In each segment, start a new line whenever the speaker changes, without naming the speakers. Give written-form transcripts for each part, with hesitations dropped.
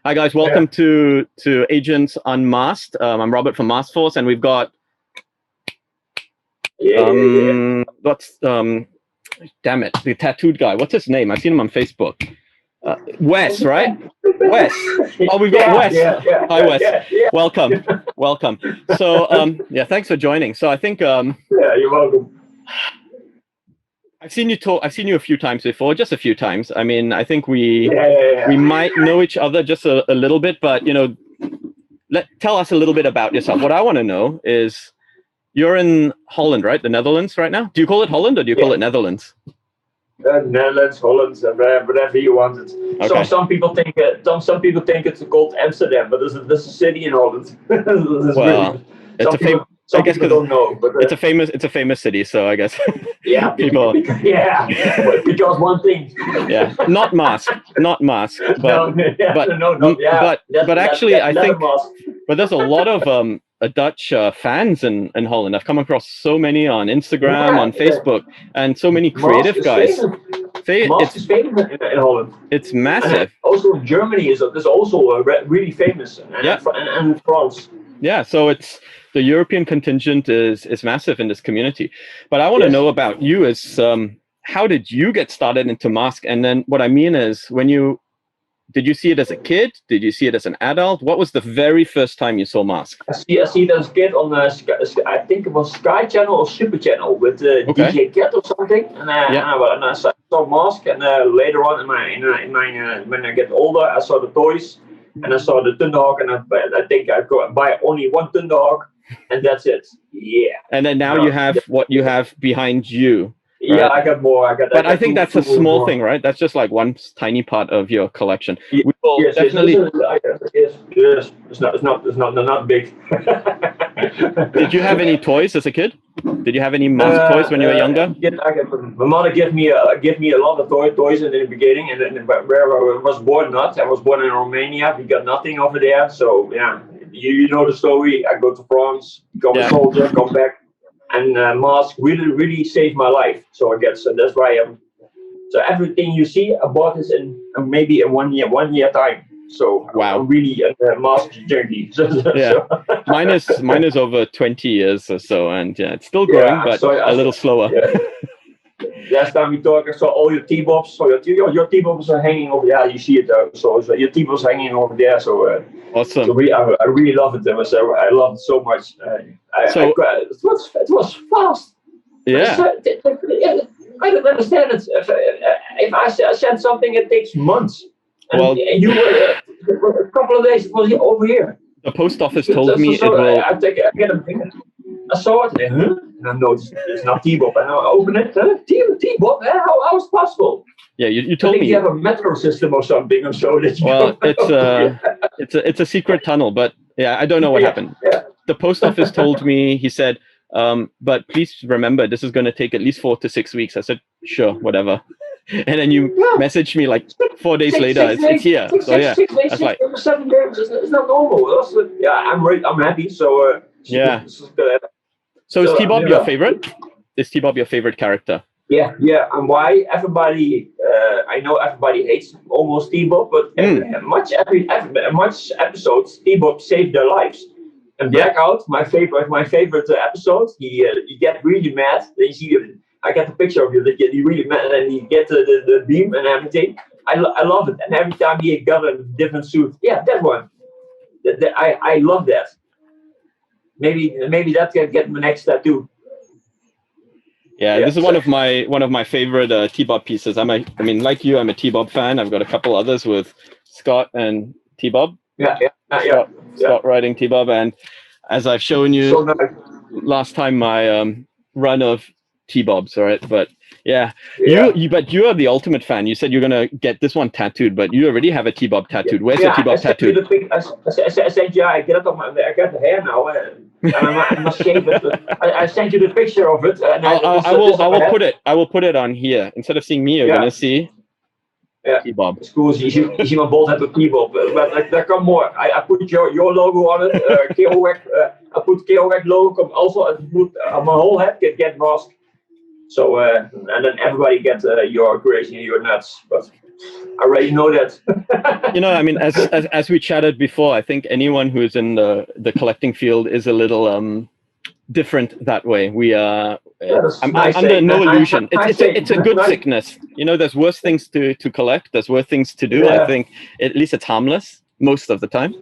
Hi guys, welcome to Agents Unmasked. I'm Robert from MASKFORCE, and we've got what's damn it, the tattooed guy. What's his name? I've seen him on Facebook. Wes, right? Wes. Oh, we've got Wes. Hi, Wes. Welcome, welcome. So, yeah, thanks for joining. So, I think
yeah, you're welcome.
I've seen you talk. I've seen you a few times before, just a few times. I mean, I think we might know each other just a little bit, but you know, tell us a little bit about yourself. What I want to know is, you're in Holland, right? The Netherlands right now. Do you call it Holland or do you call it Netherlands?
Netherlands, Holland, whatever you want it. Okay. Some people think it's called Amsterdam, but there's a city in Holland.
Well, it's a famous. I guess because
don't know, but
it's a famous city, so I guess
yeah,
people.
Because one thing.
Yeah, not M.A.S.K, but but actually, I think. But there's a lot of Dutch fans in Holland. I've come across so many on Instagram, on Facebook, and so many creative guys.
M.A.S.K is famous in Holland.
It's massive.
Also, Germany is also really famous, and France.
Yeah, so the European contingent is massive in this community. But I want to know about you is how did you get started into M.A.S.K? And then what I mean is, did you see it as a kid? Did you see it as an adult? What was the very first time you saw M.A.S.K?
I see it as a kid on I think it was Sky Channel or Super Channel with DJ Cat or something. And I saw M.A.S.K, and later on when I get older, I saw the toys. And I saw the Thunderhawk, and I think I go and buy only one Thunderhawk, and that's it. Yeah.
And then now you have what you have behind you. Right?
Yeah, I got more.
But I think that's a small thing, right? That's just like one tiny part of your collection. We will definitely.
Yes. It's not big.
Did you have any toys as a kid? Did you have any M.A.S.K toys when you were younger?
My mother gave me a lot of toys in the beginning, and then where I was born, I was born in Romania. We got nothing over there, so yeah, you know the story. I go to France, become a soldier, come back, and M.A.S.K really saved my life. So I guess that's why so everything you see, I bought this in maybe in one year time. So
wow,
I'm really a M.A.S.K junkie.
Yeah, mine is over 20 years or so, and yeah, it's still growing, but a little slower.
Yeah. Last time we talked, I saw all your T-Bobs. So your T-Bobs are hanging over there. You see it, so your T-Bobs hanging over there. So
awesome.
So I really love it. I love it so much. It was fast.
Yeah.
I don't understand it. If I send something, it takes months. And
well,
you were a couple of days. It was over here.
The post office told me it will.
I saw it, and I noticed it's not T-Bob. And I open it, T-Bob? How is it possible?
Yeah, you told me
you have a metro system or something, or so that you.
Well, it's a secret tunnel, but yeah, I don't know what happened.
Yeah.
The post office told me, he said, but please remember, this is going to take at least 4 to 6 weeks. I said, sure, whatever. And then you messaged me like 4 days later. It's here. So yeah,
6 days, 7 days. It's not normal. Yeah, I'm happy. So
yeah. So is T-Bob your favorite? Is T-Bob your favorite character?
Yeah. And why? Everybody, I know everybody hates almost T-Bob, but much episodes, T-Bob saved their lives. And Blackout, my favorite episode, he get really mad. Then you see I get a picture of you that you really mad, and you get the beam and everything. I love it, and every time he got a different suit. Yeah, that one. I love that. Maybe that can get my next tattoo.
Yeah, this is one of my favorite T-Bob pieces. I mean, like you, I'm a T-Bob fan. I've got a couple others with Scott and T-Bob. Scott riding T-Bob, and as I've shown you last time, my run of T-Bobs, right? But yeah, you are the ultimate fan. You said you're gonna get this one tattooed, but you already have a T-Bob tattooed. Where's your T-Bob tattooed?
I said, I get it on I got the hair now, and I must shave it. I sent you the picture of it. And
I will put it on here. Instead of seeing me, you're gonna see T-Bob.
It's cool. You see my bald head with T-Bob, but there come more. I put your logo on it. I put KOWAC logo. Also, I put my whole head get M.A.S.K. So and then everybody gets your creation, your nuts. But I already know that.
You know, I mean, as we chatted before, I think anyone who's in the collecting field is a little different that way. We are. I'm under no illusion. It's a good sickness. You know, there's worse things to collect. There's worse things to do. I think at least it's harmless most of the time.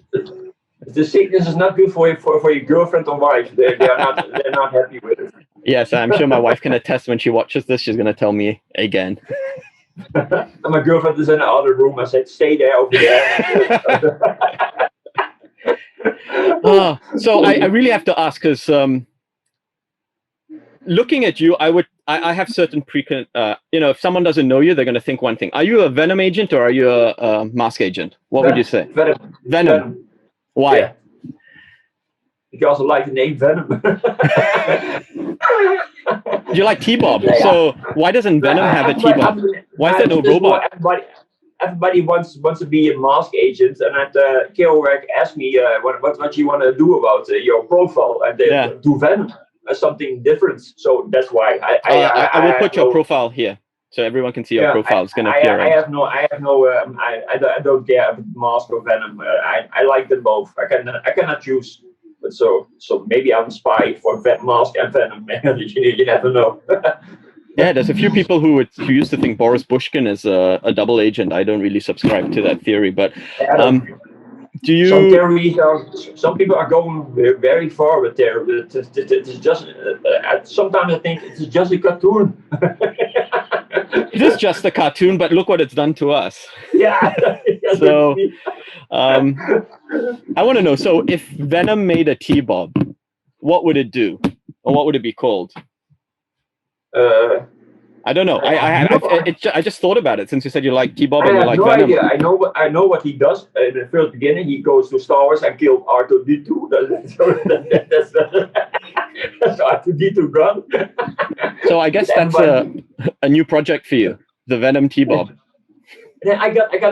The sickness is not good for your girlfriend or wife. They're not happy with it.
Yes, I'm sure my wife can attest. When she watches this, she's going to tell me again.
And my girlfriend is in the other room. I said, stay there over there.
So I really have to ask, because looking at you, I have certain you know, if someone doesn't know you, they're going to think one thing. Are you a Venom agent or are you a Mask agent? What would you say? Venom. Why?
Yeah. Because I like the name Venom.
You like T-Bob, so why doesn't Venom have a T-Bob? Why is there no robot?
Everybody wants to be a Mask agent, and Kerouac asked me what you want to do about your profile, and do Venom as something different. So that's why
I will put your profile here, so everyone can see your profile. It's gonna appear.
I don't care if it's Mask or Venom. I like them both. I cannot choose. But so maybe I'm a spy for Mask and Venom. You never know.
Yeah, there's a few people who used to think Boris Bushkin is a double agent. I don't really subscribe to that theory, but do you?
Some theories some people are going very far with there. It's just sometimes I think it's just a cartoon.
It is just a cartoon, but look what it's done to us.
Yeah.
So, I want to know. So, if Venom made a T-Bob, what would it do, or what would it be called? I don't know. I just thought about it since you said you like T-Bob and you like Venom.
Idea. I know what he does in the first beginning. He goes to Star Wars and kills R2-D2. That's R2-D2 gun.
So I guess that's a new project for you, the Venom T-Bob.
And then I got it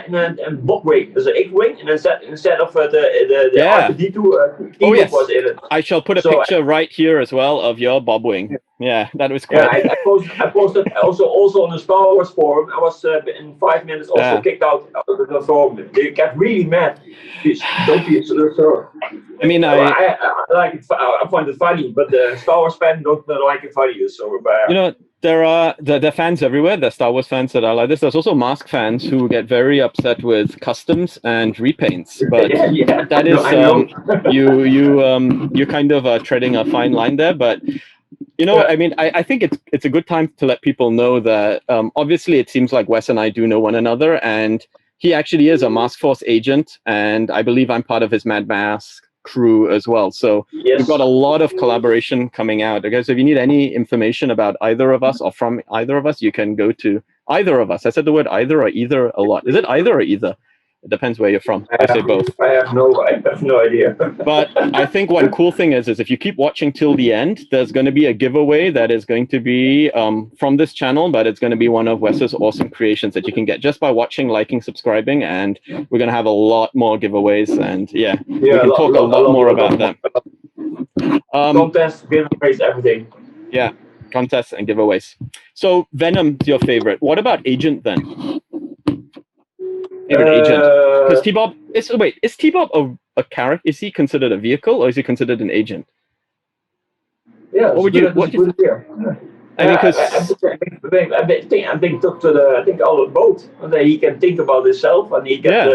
in a Bob wing. There's an X-wing, and instead of the R2-D2 T-Bob was in it.
I shall put a picture right here as well of your Bob wing. Yeah, that was cool.
Yeah, I posted also on the Star Wars forum. I was in 5 minutes also kicked out of the forum. They got really mad. Don't be so.
I mean,
I like it. I find it funny, but the Star Wars fans don't like it funny. So,
you know, there are fans everywhere. There's Star Wars fans that are like this. There's also Mask fans who get very upset with customs and repaints. But that is you kind of treading a fine line there. But you know, I mean, I think it's a good time to let people know that obviously it seems like Wes and I do know one another, and he actually is a MASKFORCE agent, and I believe I'm part of his Mad Mask crew as well. So we've got a lot of collaboration coming out. Okay, so if you need any information about either of us or from either of us, you can go to either of us. I said the word either or either a lot. Is it either or either? It depends where you're from. I say both.
I have no idea.
But I think one cool thing is if you keep watching till the end, there's going to be a giveaway that is going to be from this channel, but it's going to be one of Wes's awesome creations that you can get just by watching, liking, subscribing, and we're going to have a lot more giveaways, and we can talk a lot more about them.
Contests, giveaways, everything.
Yeah, contests and giveaways. So Venom's your favorite. What about Agent then? Favorite agent? Because T-Bob is T-Bob a character? Is he considered a vehicle or is he considered an agent?
Yeah.
What would you? I mean, because
I think all of both. And he can think about himself, and he can.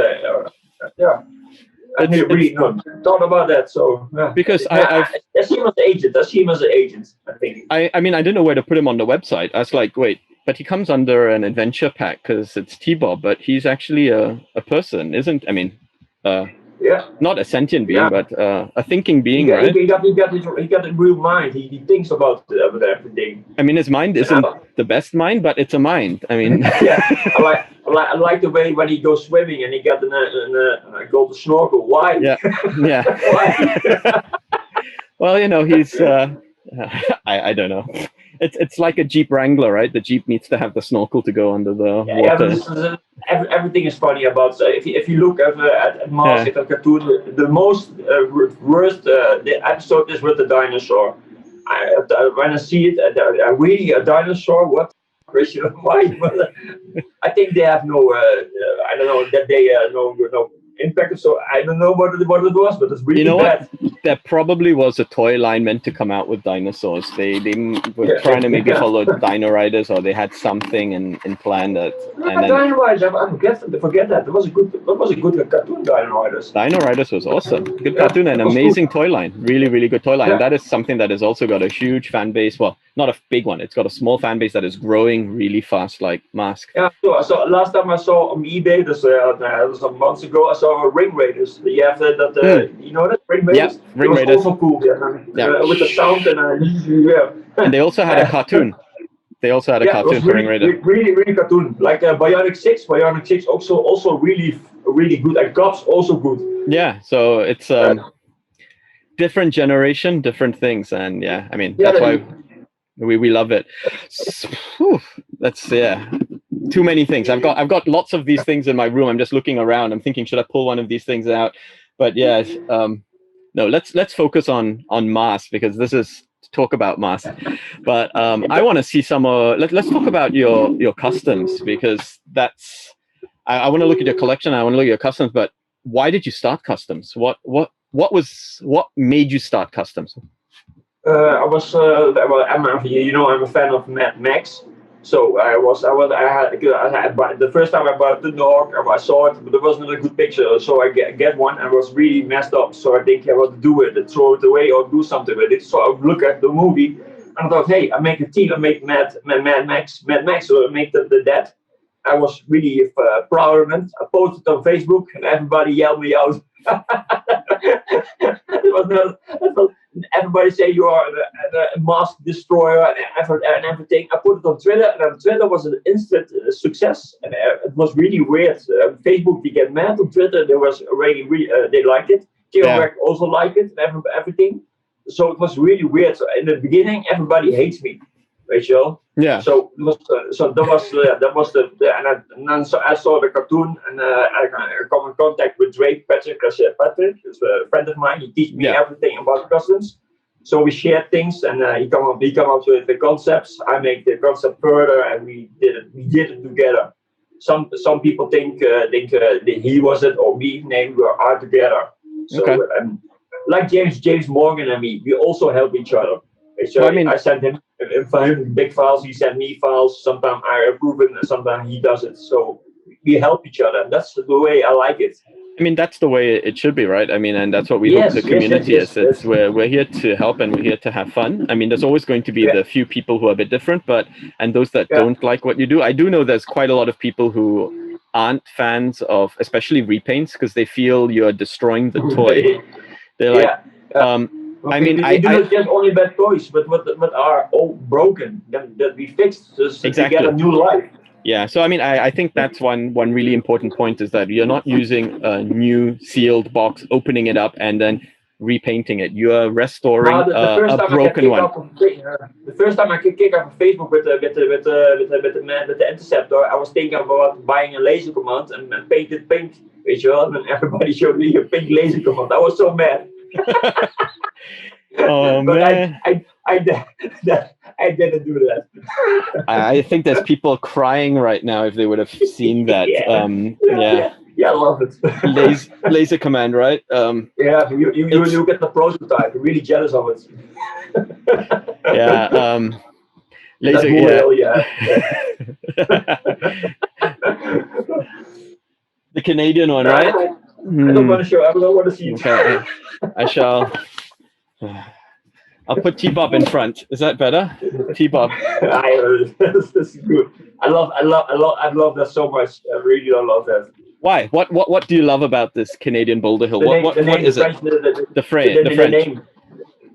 I really not thought about that. So
because
I see him as an agent. I think.
I mean, I didn't know where to put him on the website. I was like, wait. But he comes under an adventure pack because it's T-Bob, but he's actually a person, isn't? I mean, not a sentient being, but a thinking being, right?
He got a real mind. He thinks about everything.
I mean, his mind isn't the best mind, but it's a mind. I mean,
I like the way when he goes swimming and he got a golden snorkel. Why?
Yeah.
Why?
Well, you know, he's. I don't know. It's like a Jeep Wrangler, right? The Jeep needs to have the snorkel to go under the water.
Everything is funny about. If you look at M.A.S.K cartoon, the most worst the episode is with the dinosaur. When I see it, really a dinosaur. What Christian. Why? I think they have no, I don't know, that they no impact. So I don't know what it was, but it's really bad.
There probably was a toy line meant to come out with dinosaurs. They were trying to maybe follow Dino Riders, or they had something in plan that. And then,
Dino Riders, I forget that. It was a good cartoon. Dino Riders.
Dino Riders was awesome. Good cartoon and amazing toy line. Really, really good toy line. And that is something that has also got a huge fan base. Well, not a big one. It's got a small fan base that is growing really fast, like M.A.S.K.
Yeah, so last time I saw on eBay, this was some months ago, I saw Ring Raiders. You have that, you know that Ring Raiders?
Yeah, Ring Raiders.
Also cool, with the sound and
And they also had a cartoon. They also had a cartoon for Ring Raiders.
Really, really cartoon. Like Bionic 6. Bionic 6 also really, really good. And Cops also good.
Yeah, so it's different generation, different things, and I mean that's why we love it. That's too many things. I've got lots of these things in my room. I'm just looking around. I'm thinking, should I pull one of these things out? But no. Let's focus on M.A.S.K, because this is to talk about M.A.S.K. But I want to see some. Let's talk about your customs, because that's. I want to look at your collection. I want to look at your customs. But why did you start customs? What made you start customs?
I was I'm a fan of M.A.S.K. So I had the first time I bought the dog, I saw it, but there wasn't a good picture. So I get one. I was really messed up. So I think I want to do it, throw it away, or do something with it. So I would look at the movie, and I thought, hey, I make a team. I make Mad Max. So I make the dead. I was really proud of it. I posted it on Facebook, and everybody yelled me out. Everybody say you are a mask destroyer and everything. I put it on Twitter, and Twitter was an instant success, and it was really weird. Facebook, they get mad. On Twitter, there was already they liked it. Killback also liked it, and everything. So it was really weird. So in the beginning, everybody hates me, Rachel.
Yeah.
So that was and then so I saw the cartoon, and I come in contact with Patrick is a friend of mine. He teaches me everything about customs. So we shared things, and he come up with the concepts. I make the concept further, and we did it together. Some people think that he was it or me. We are together. So like James Morgan and me, we also help each other. So I sent him big files, he sent me files. Sometimes I approve it, and sometimes he does it. So we help each other. That's the way I like it.
I mean, that's the way it should be, right? I mean, and that's what we hope the community is. It's we're here to help, and we're here to have fun. I mean, there's always going to be the few people who are a bit different, and those that don't like what you do. I do know there's quite a lot of people who aren't fans of, especially repaints, because they feel you're destroying the toy. They're like, I mean, I
do not just only bad toys, but what are all broken that we fixed just to get a new life.
Yeah, so I mean, I think that's one really important point, is that you're not using a new sealed box, opening it up, and then repainting it. You are restoring a broken one.
The first time I could kick off Facebook with the Interceptor, I was thinking about buying a laser command and paint it pink, and everybody showed me a pink laser command. I was so mad.
Oh
but
man!
I didn't do that.
I think there's people crying right now if they would have seen that.
Yeah, I love it.
Laser command, right?
Yeah, you get the prototype. You're really jealous of it.
Yeah. Laser. The Canadian one, right?
I don't want to show. I don't want to see it.
Okay, I shall. I'll put T-Bob in front. Is that better? T-Bob.
This is good. I love that so much. I really don't love that.
Why? What do you love about this Canadian Boulder Hill? What is it? The French.
Name.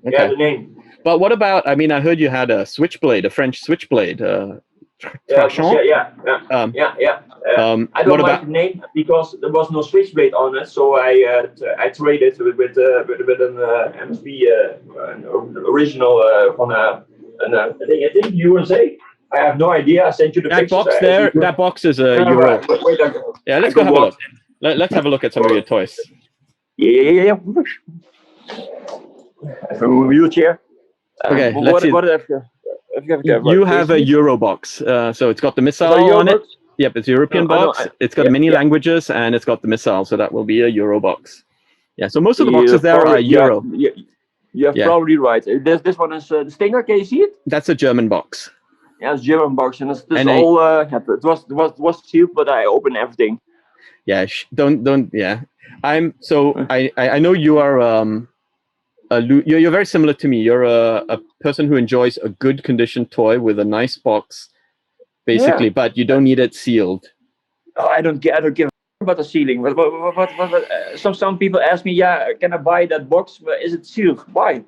Okay.
Yeah, the name.
But what about? I mean, I heard you had a switchblade, a French switchblade.
Yeah. I don't like the name because there was no switchblade on it, so I traded with an M.A.S.K an original from I think USA. I have no idea. I sent you the pictures.
Box there. That box is a Euro.
Wait,
yeah, let's go have a look. Let's have a look at some of your toys.
Yeah. A wheelchair.
Okay, let's see. You have a Euro box, so it's got the missile on it. Yep, it's a European box. It's got many languages, and it's got the missile, so that will be a Euro box. Yeah, so most of the boxes there are Euro.
You're probably right. This one is the Stinger. Can you see it?
That's a German box.
Yeah, it's German box, and it's all. It was sealed, but I opened everything.
Yeah, don't. Yeah, I know you are. You're very similar to me. You're a person who enjoys a good condition toy with a nice box, basically, but you don't need it sealed.
Oh, I don't give about the sealing. But some people ask me, yeah, can I buy that box? Is it sealed? Why?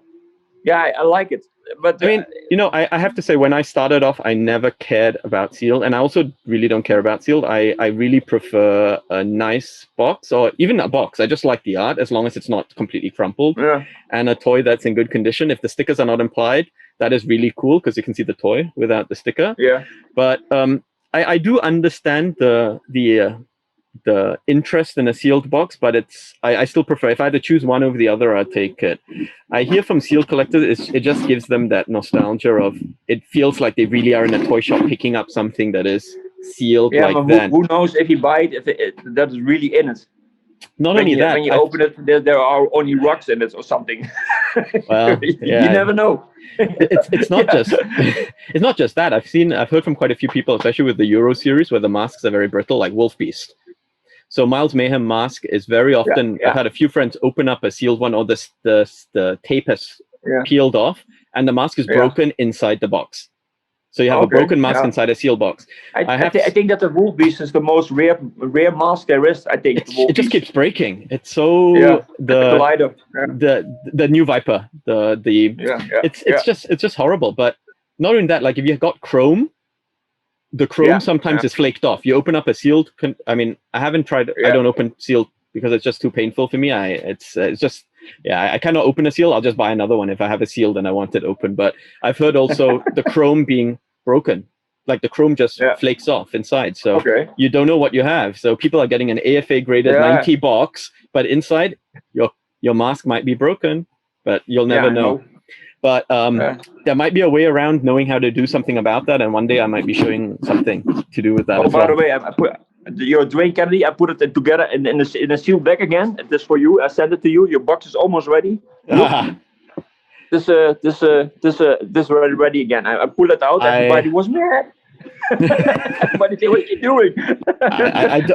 Yeah, I like it. But
I mean, I have to say, when I started off, I never cared about sealed, and I also really don't care about sealed. I really prefer a nice box, or even a box. I just like the art, as long as it's not completely crumpled, and a toy that's in good condition. If the stickers are not implied, that is really cool, because you can see the toy without the sticker.
Yeah.
But I do understand the interest in a sealed box, but I still prefer, if I had to choose one over the other, I'd take it. I hear from sealed collectors, it just gives them that nostalgia of, it feels like they really are in a toy shop picking up something that is sealed like that.
Who knows if you buy it, if that is really in it.
Not only that,
when you open it, there are only rocks in it or something.
Well,
you never know.
It's not just it's not just that. I've heard from quite a few people, especially with the Euro series, where the masks are very brittle, like Wolf Beast. So Miles Mayhem mask is very often. I've had a few friends open up a sealed one, or the tape has peeled off, and the mask is broken inside the box. So you have a broken mask inside a sealed box.
I think that the Wolf Beast is the most rare mask there is. I think
it just keeps breaking. It's so the new Viper. It's just horrible. But not only that, like if you've got chrome, the chrome sometimes is flaked off. You open up a sealed. I mean, I haven't tried. I don't open sealed because it's just too painful for me. It's just. Yeah, I cannot open a seal. I'll just buy another one if I have a sealed and I want it open. But I've heard also the chrome being broken, like the chrome just flakes off inside. So you don't know what you have. So people are getting an AFA graded 90 box, but inside your mask might be broken, but you'll never know. But there might be a way around knowing how to do something about that. And one day I might be showing something to do with that as well.
By the way, I put your drink candy. I put it together in a sealed bag again. This for you. I send it to you. Your box is almost ready. Look. This already ready again. I pull it out. Everybody was mad. Everybody said, "What are you doing?"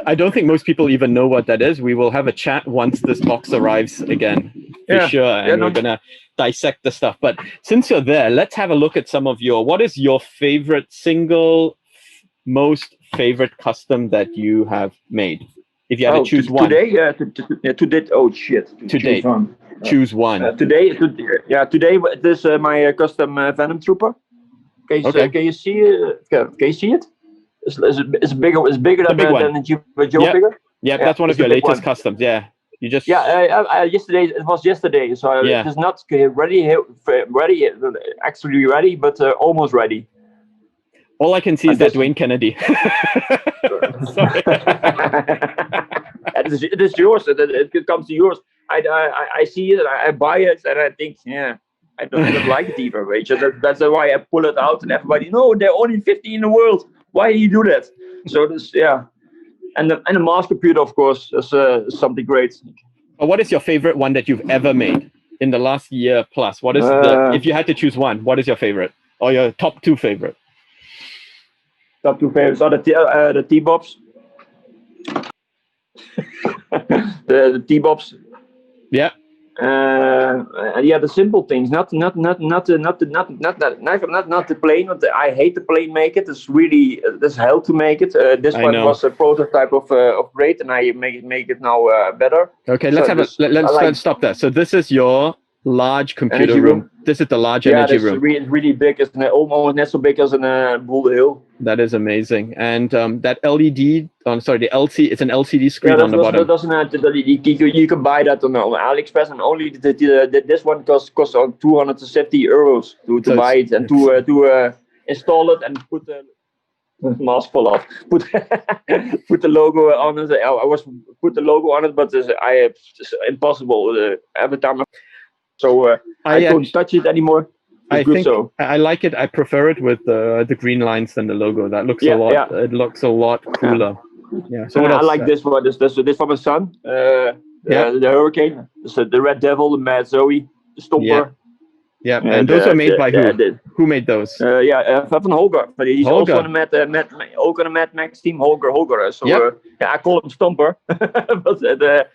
I don't think most people even know what that is. We will have a chat once this box arrives again, for sure, and we're gonna dissect the stuff. But since you're there, let's have a look at some of what is your favorite most favorite custom that you have made? If you had to choose one.
Today. Oh shit.
Today. Choose one.
Today. This my custom Venom Trooper. Can you see it? Can you see it? It's bigger. It's bigger than the Joe figure.
Yeah, that's one of your latest customs. Yeah, you just.
Yeah, yesterday it was yesterday, so it is not ready. Actually ready, but almost ready.
All I can see is that Dwayne Kennedy.
It is yours. It comes to yours. I see it. I buy it, and I think, I don't like it either, Rachel. That's why I pull it out, and everybody, no, there are only 50 in the world. Why do you do that? So this, and the mask computer, of course, is something great.
What is your favorite one that you've ever made in the last year plus? What is if you had to choose one, what is your favorite or your top two favorite?
Top two favorites are the T-Bobs. the T-Bobs.
Yeah.
The simple things, not the plane. I hate the plane make it. It's really hell to make it. This one was a prototype of great, and I make it now better.
Okay, let's stop there. So this is your large computer room. This is the large energy room.
It's really big. It's almost not so big as in Boulder Hill.
That is amazing. And that LED, the LCD, it's an LCD screen on the bottom.
You can buy that on AliExpress, and only this one costs €250 to buy it and to install it and put the mask fall off. Put the logo on it. I was put the logo on it, but it's impossible every time. So I don't touch it anymore.
I think so. I like it. I prefer it with the green lines than the logo. That looks a lot. Yeah. It looks a lot cooler. Yeah. So what else?
I like this one. This from my son. The Hurricane. The Red Devil, the Mad Zoe, the Stomper.
Yeah. And those are made by who? Who made those?
Van Holger. But he's also on the M.A.S.K team. Holger. So I call him Stomper. But the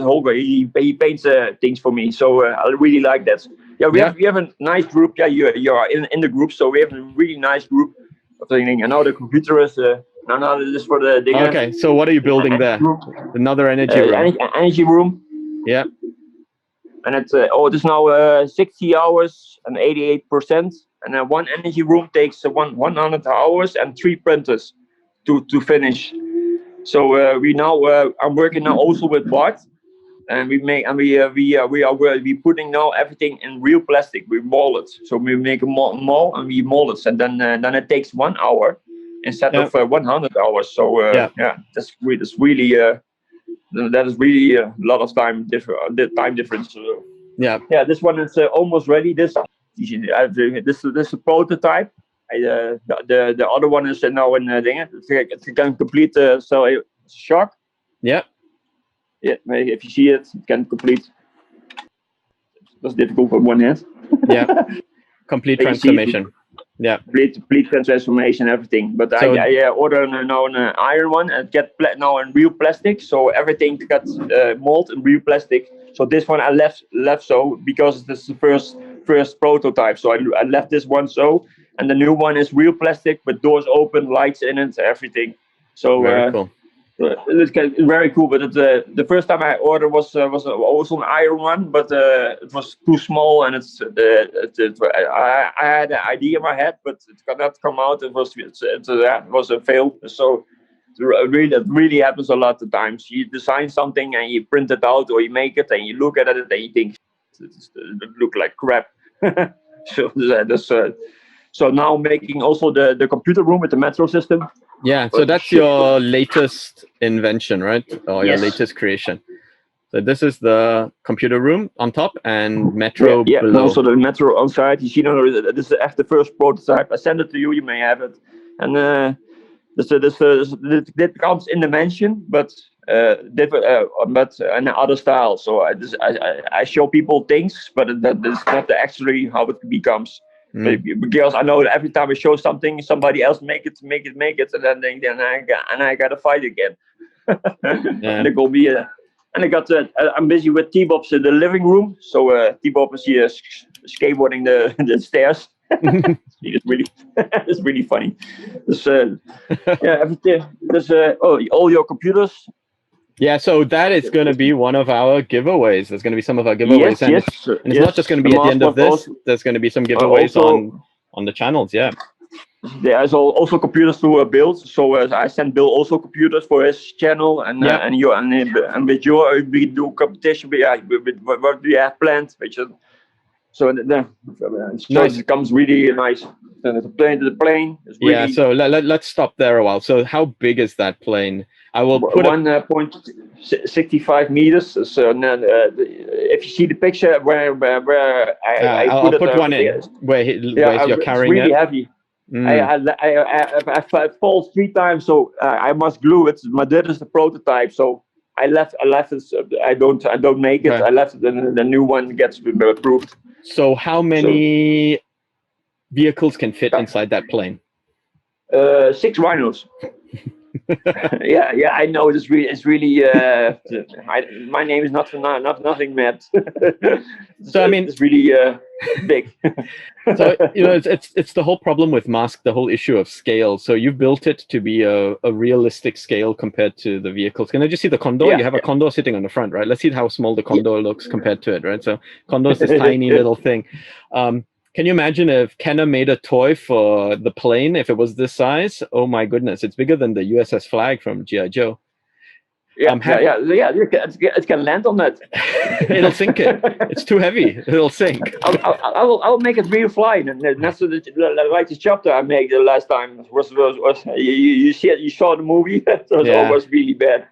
Holger. He paints things for me. So I really like that. Yeah, we have a nice group. Yeah, you are in the group. So we have a really nice group of things. And now the computer is. No, this is for the.
Okay, so what are you building there? Another energy room.
Energy room.
Yeah.
And it's it is now 60 hours and 88%. And then one energy room takes 100 hours and 3 printers to finish. So I'm working now also with Bart, and we putting now everything in real plastic. We mold it. So we make a mold and we mold it, and then it takes 1 hour instead of 100 hours. So that's really that is really a lot of time difference. This one is almost ready. This is a prototype. The other one is now in it can complete shock.
Yeah,
if you see it can complete. That's difficult for one hand.
Complete transformation. Yeah,
complete transformation, everything. But so, I order now an iron one and get now in real plastic. So everything got molded in real plastic. So this one I left so because this is the first prototype. So I left this one so, and the new one is real plastic with doors open, lights in it, everything. So
very cool.
It's very cool, but the first time I ordered was also an iron one, but it was too small, and I had an idea in my head, but it could not come out. It was a fail. So it really happens a lot of times. You design something and you print it out, or you make it and you look at it and you think it look like crap. So now making also the computer room with the metro system.
Yeah, so that's your latest invention, right? Or your latest creation. So this is the computer room on top and metro below.
And also the metro on side. You see, this is the first prototype. I send it to you. You may have it. And this comes in the mansion, but another style. So I show people things, but that's not actually how it becomes. Because I know that every time I show something, somebody else make it, and then I gotta fight again. And it will be and I'm busy with T-Bob's in the living room. So T-Bob is here skateboarding the stairs. It's really funny. Everything. All your computers.
Yeah, so that is going to be one of our giveaways. There's going to be some of our giveaways, and it's not just going to be at the end of this. There's going to be some giveaways on the channels. Yeah.
There's also computers to build. So I sent Bill also computers for his channel, and with your we do competition. With what we have planned, it comes really nice. And the plane is really
so let's stop there a while. So how big is that plane? I will put
1.65 meters. So if you see the picture where
I'll put one in where you're carrying
it. It's really
it.
heavy. I fall 3 times, so I must glue it. But that is the prototype. So I left it. I don't make it. I left it, and the new one gets approved.
So how many vehicles can fit inside that plane?
6 rhinos. I know it's really. My name is nothing, Matt.
So I mean,
it's really big.
So it's the whole problem with M.A.S.K, the whole issue of scale. So you've built it to be a realistic scale compared to the vehicles. Can I just see the Condor? You have a Condor sitting on the front, right? Let's see how small the Condor looks compared to it, right? So Condor is this tiny little thing. Can you imagine if Kenner made a toy for the plane if it was this size? Oh my goodness, it's bigger than the USS Flag from G.I. Joe.
It can land on that.
It'll sink it. It's too heavy. It'll sink.
I'll make it real flying, and that's like the chapter I made the last time. You saw the movie. It was always really bad.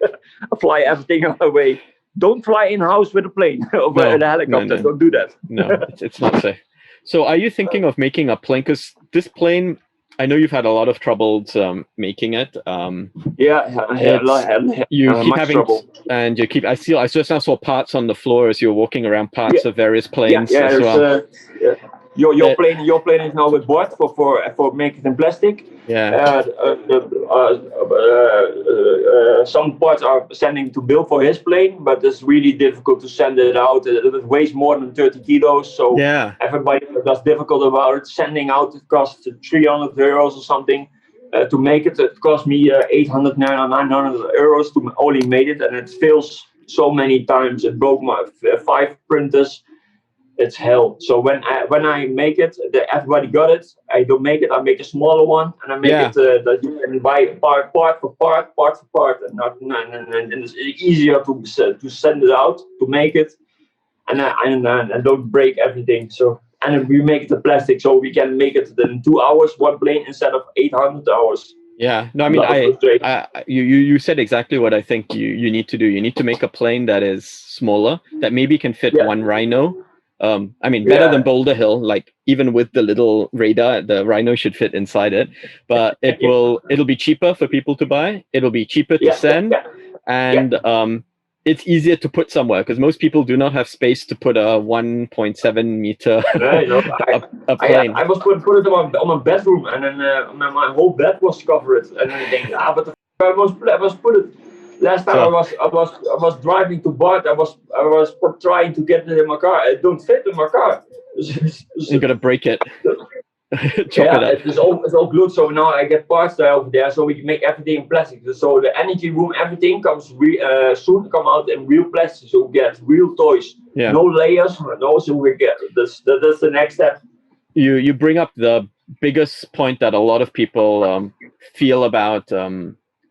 I fly everything away. Don't fly in house with a plane or a helicopter. No. Don't do that.
No, it's not safe. So are you thinking of making a plane? Because this plane, I know you've had a lot of troubles making it. You keep
much
having,
trouble.
and you keep. I just now saw parts on the floor as you're walking around, parts of various planes as well.
Your plane is now with board for making it in plastic.
Yeah.
Some parts are sending to Bill for his plane, but it's really difficult to send it out. It weighs more than 30 kilos, so everybody that's difficult about it. Sending out, it costs €300 or something. To make it, it cost me 800, 900 euros to only made it, and it fails so many times. It broke my 5 printers. It's hell. So when I make it, everybody got it. I don't make it. I make a smaller one, and I make it that you can buy part for part, and it's easier to send it out, to make it, and don't break everything. So, and we make it in plastic, so we can make it in 2 hours, one plane, instead of 800 hours.
Yeah, no, I mean, you said exactly what I think you need to do. You need to make a plane that is smaller, that maybe can fit one Rhino. I mean, better than Boulder Hill. Like, even with the little radar, the Rhino should fit inside it. But it'll be cheaper for people to buy. It'll be cheaper to send, and it's easier to put somewhere, because most people do not have space to put a 1.7 meter a plane.
I was put it on my bedroom, and then my whole bed was covered. And then I think, but I was put it. Last time I was driving to Bart. I was trying to get it in my car. It don't fit in my car.
You're gonna break it.
It's all glued. So now I get parts there over there, so we can make everything in plastic. So the energy room, everything comes soon come out in real plastic. So we get real toys.
Yeah.
No layers. No, so we get this. That's the next step.
You bring up the biggest point that a lot of people feel about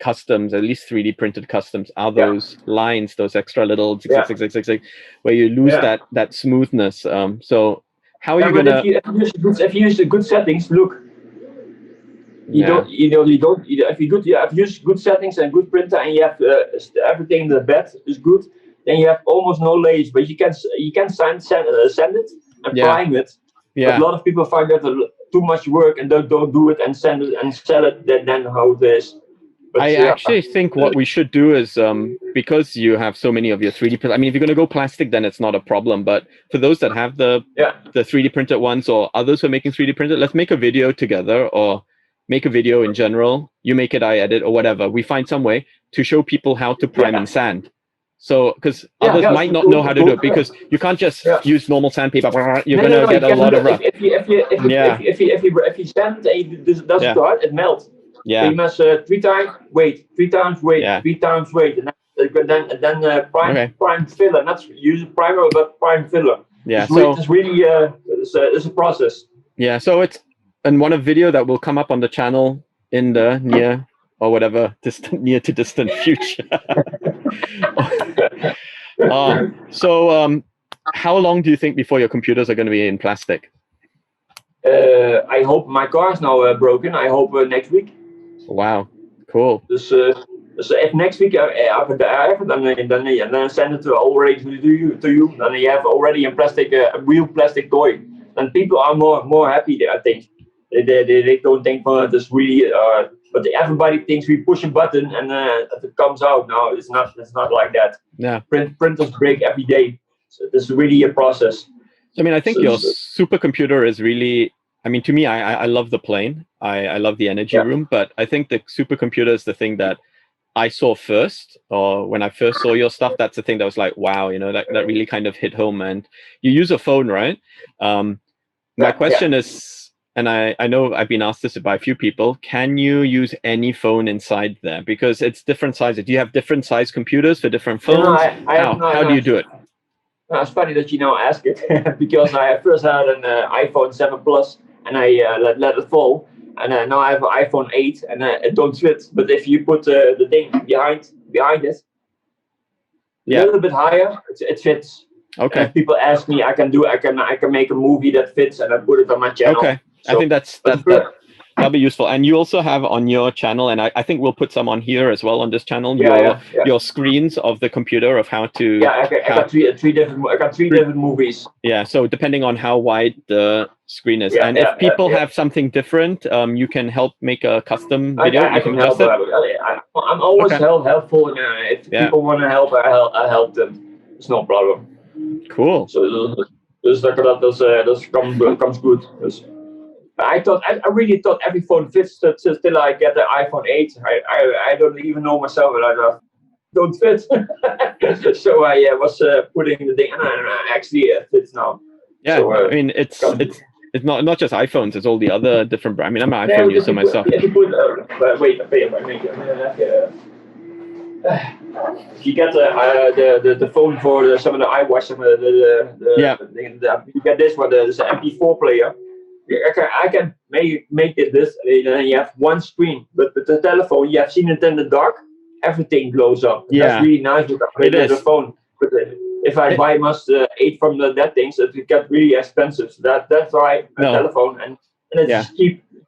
customs, at least 3D printed customs, are those lines, those extra little where you lose that smoothness. So how are you gonna?
If you use the good settings, look. If you use good settings and good printer, and you have everything in the bed is good, then you have almost no layers. But you can send it and prime it.
Yeah.
But a lot of people find that too much work and don't do it and send it and sell it. Then how it is. But
I actually think what we should do is, because you have so many of your 3D print. I mean, if you're going to go plastic, then it's not a problem. But for those that have the 3D printed ones, or others who are making 3D printed, let's make a video together, or make a video in general. You make it, I edit, or whatever. We find some way to show people how to prime and sand. So, because others might not know how to do it, because you can't just use normal sandpaper. You're going to get a lot of rough.
If you sand it doesn't go out, it melts.
Yeah.
So you must 3 times weight, 3 times weight, 3 times weight, and then prime filler. Not use primer, but prime filler.
Yeah.
It's really it's a process.
Yeah. So it's one video that will come up on the channel in the near or whatever near to distant future. So how long do you think before your computers are going to be in plastic?
I hope my car is now broken. I hope next week.
Wow, cool.
So if next week I have it, then I send it already to you. Then you have already a real plastic toy. And people are more happy there. I think they don't think this really. But everybody thinks we push a button and it comes out. No, it's not like that.
Yeah.
Printers break every day. So it's really a process.
I mean, I think your supercomputer is really. I mean, to me, I love the plane. I love the energy room, but I think the supercomputer is the thing that I saw first, or when I first saw your stuff, that's the thing that was like, wow, that really kind of hit home. And you use a phone, right? My question is, and I know I've been asked this by a few people, can you use any phone inside there? Because it's different sizes. Do you have different size computers for different phones? How do you do it?
No, it's funny that you now ask it, because I first had an iPhone 7 Plus, and I let it fall, and now I have an iPhone 8, and it don't fit. But if you put the thing behind it, a little bit higher, it fits.
Okay.
And people ask me, I can make a movie that fits, and I put it on my channel.
Okay.
So,
I think that's That'll be useful. And you also have on your channel, and I think we'll put some on here as well on this channel, your screens of the computer of how to...
Yeah, I got three different movies.
Yeah, so depending on how wide the screen is. And if people have something different, you can help make a custom video.
I can help. I'm always helpful. If people want to help, I help them. It's no problem.
Cool.
So that comes good. I really thought every phone fits till I get the iPhone 8. I don't even know myself, and I don't fit. So I was putting the thing, and actually it fits now.
Yeah, so, I mean it's not just iPhones; it's all the other different brands. I mean, I'm an iPhone user myself.
If you put, wait, if you get the phone for some of the iWatch, you get this one, the MP4 player. I can make it this, and you have one screen, but with the telephone, you have seen it in the dark, everything glows up. Yeah. That's really nice with the phone. But if I buy MASK 8 from that things, it gets really expensive. So that's why a telephone, and it's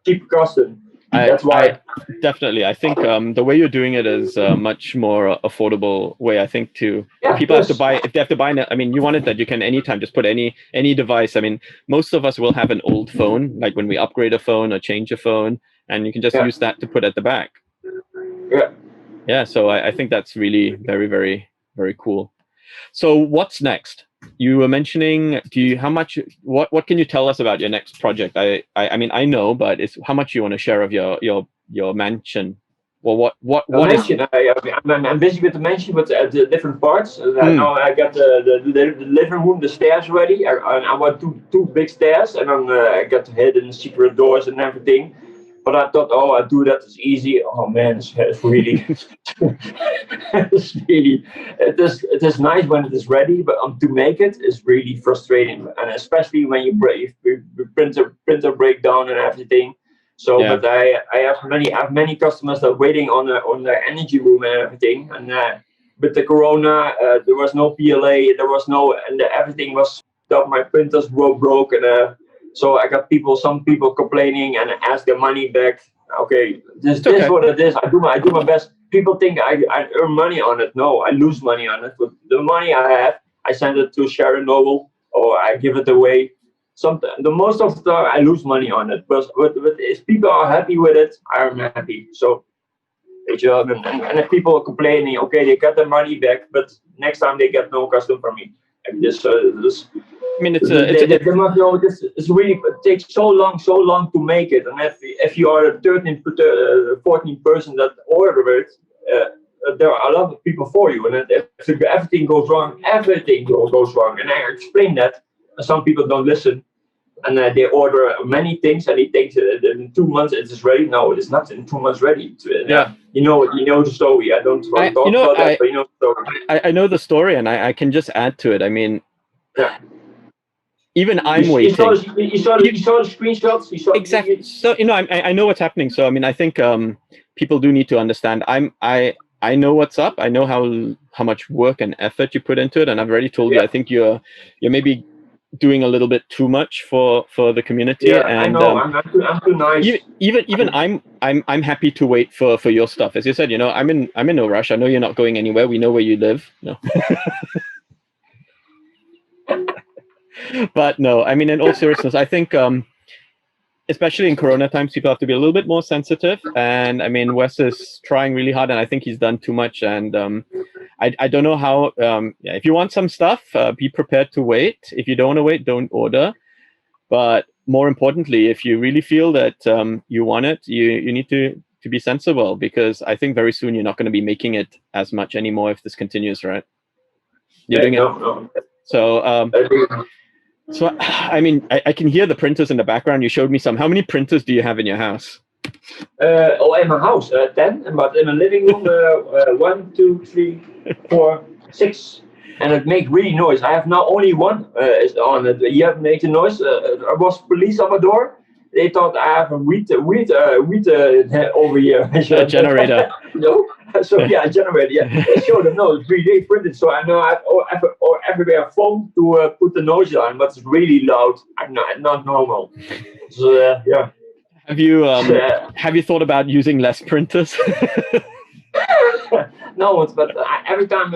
cheap custom. That's why.
I think the way you're doing it is a much more affordable way. I think people have to buy, if they have to buy. I mean, you want it that you can anytime just put any device. I mean, most of us will have an old phone, like when we upgrade a phone or change a phone, and you can just use that to put at the back. Yeah. So I think that's really very, very, very cool. So what's next? You were mentioning, what can you tell us about your next project? I mean, I know, but how much you want to share of your mansion? Well, what
mansion? I'm busy with the mansion, with the different parts. Now I got the living room, the stairs ready. I want two big stairs, and then I got the hidden secret doors and everything. But I thought, I do that, it's easy. Oh man, it's really, it is nice when it is ready, but to make it is really frustrating, and especially when you printer breakdown and everything. So, but I have many customers that are waiting on the energy room and everything. And with the Corona, there was no PLA, and everything was stuck. My printers were broken. So I got some people complaining and ask their money back. Okay, this is what it is. I do my best. People think I earn money on it. No, I lose money on it. But the money I have, I send it to Sharon Noble, or I give it away. The most of the time I lose money on it. But if people are happy with it, I'm happy. So, and if people are complaining, okay, they get their money back, but next time they get no custom from me. Like this.
I mean,
it's really, it takes so long to make it, and if you are a 14 person that order it, there are a lot of people for you, and if everything goes wrong, everything goes wrong. And I explain that, and some people don't listen, and they order many things, and they think in 2 months it is ready. No, it is not in 2 months ready. You know the story. I don't want to talk about that, but you know the story.
I know the story, and I can just add to it. I mean, even I'm waiting.
You saw the screenshots.
Exactly. So I know what's happening. So I mean, I think people do need to understand. I know what's up. I know how much work and effort you put into it, and I've already told you. I think you're maybe doing a little bit too much for the community.
Yeah,
and
I know. I'm too nice.
Even I'm happy to wait for your stuff. As you said, I'm in no rush. I know you're not going anywhere. We know where you live. No. But no, I mean, in all seriousness, I think, especially in Corona times, people have to be a little bit more sensitive. And I mean, Wes is trying really hard, and I think he's done too much. And I don't know how. If you want some stuff, be prepared to wait. If you don't want to wait, don't order. But more importantly, if you really feel that you want it, you need to be sensible, because I think very soon you're not going to be making it as much anymore if this continues, right? You're doing it. So. So, I mean, I can hear the printers in the background. You showed me some. How many printers do you have in your house?
In my house, 10. But in the living room, 1, 2, 3, 4, 6. And it makes really noise. I have now only one is on it. You have made a noise. There was police on my door. They thought I have a weed over here.
A generator.
No. So yeah, a generator. Yeah. I showed them, no, it's 3D printed. So I know I have everywhere foam to put the noise on, but it's really loud. Not normal. So yeah.
Have you thought about using less printers?
No, but every time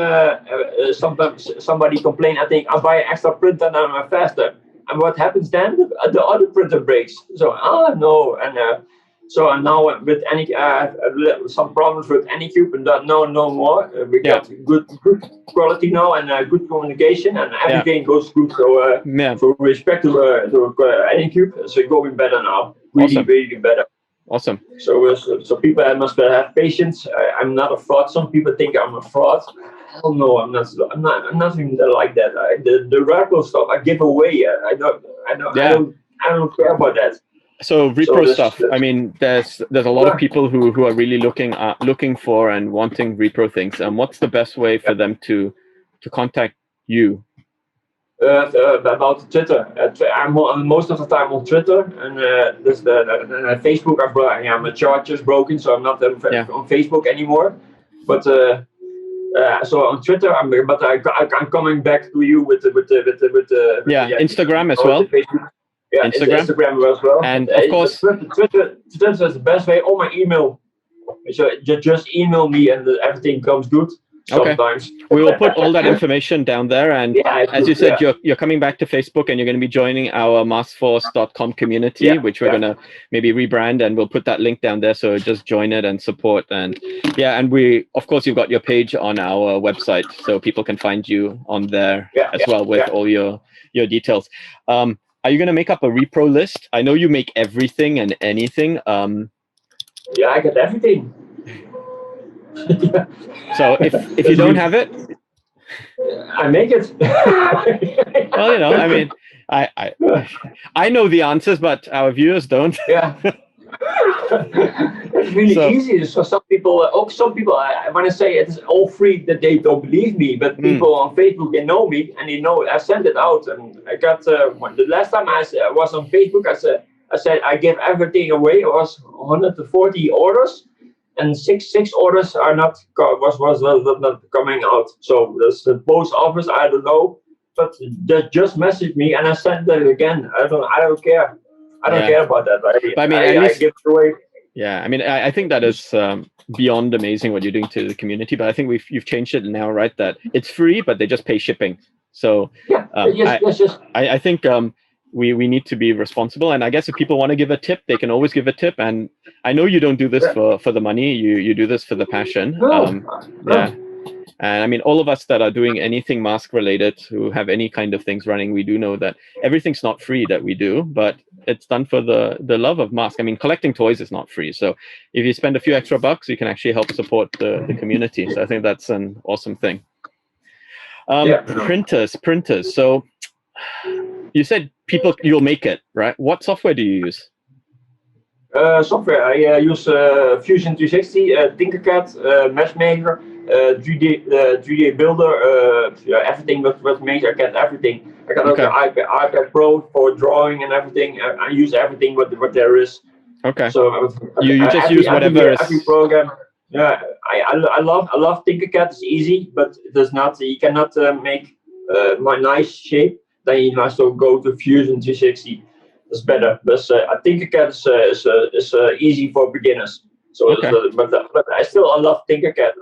sometimes somebody complain, I think I'll buy an extra printer and I'm faster. And what happens then? The other printer breaks. So no, and so now with any some problems with Anycube and that no more. We got good quality now and good communication and everything goes good. So so respect to Anycube, it's going better now. Really better.
Awesome.
So people must have patience. I'm not a fraud. Some people think I'm a fraud. Hell no, I'm not. I'm not even like that. The repro stuff I give away. I don't care about that.
So repro stuff. I mean, there's a lot of people who are really looking for and wanting repro things. What's the best way for them to contact you?
About Twitter. I'm most of the time on Twitter, and there's the Facebook. My charger's broken, so I'm not on Facebook anymore. But so on Twitter, I'm coming back to you with
Instagram as well.
Instagram as well.
And of course,
Twitter is the best way. All my email, so just email me, and everything comes good. Sometimes.
Okay. We will put all that information down there, and as you said, you're coming back to Facebook, and you're going to be joining our MASKFORCE.com community, which we're going to maybe rebrand, and we'll put that link down there. So just join it and support, and and we, of course, you've got your page on our website, so people can find you on there as well with all your details. Are you going to make up a repro list? I know you make everything and anything.
Yeah, I got everything.
So if you don't have it,
I make it.
Well, I mean, I know the answers, but our viewers don't.
Yeah. It's really easy. So some people, when I say it's all free, that they don't believe me. But people on Facebook, they know me, and they know I sent it out. And I got the last time I was on Facebook, I said I gave everything away. It was 140 orders. And six orders are not coming out. So there's the post office. I don't know, but they just messaged me and I sent it again. I don't care. I don't care about that.
I mean,
I give it away.
Yeah, I mean, I think that is beyond amazing what you're doing to the community. But I think you've changed it now, right? That it's free, but they just pay shipping. So
yes.
I think we need to be responsible, and I guess if people want to give a tip, they can always give a tip. And I know you don't do this for the money, you do this for the passion. And I mean, all of us that are doing anything mask related, who have any kind of things running, we do know that everything's not free that we do, but it's done for the love of mask. I mean, collecting toys is not free, so if you spend a few extra bucks, you can actually help support the community. So I think that's an awesome thing. Printers. So you said you'll make it, right? What software do you use?
Software, I use Fusion 360, Tinkercad, M.A.S.K, 3D Builder, everything with Maker, I get everything. I got iPad Pro for drawing and everything. I use everything what there is.
Okay.
So
you just use whatever
every program. Yeah, I love Tinkercad. It's easy, but it does not. You cannot make my nice shape. Then you must go to Fusion 360. It's better. But Tinkercad is easy for beginners. So, but I still love Tinkercad.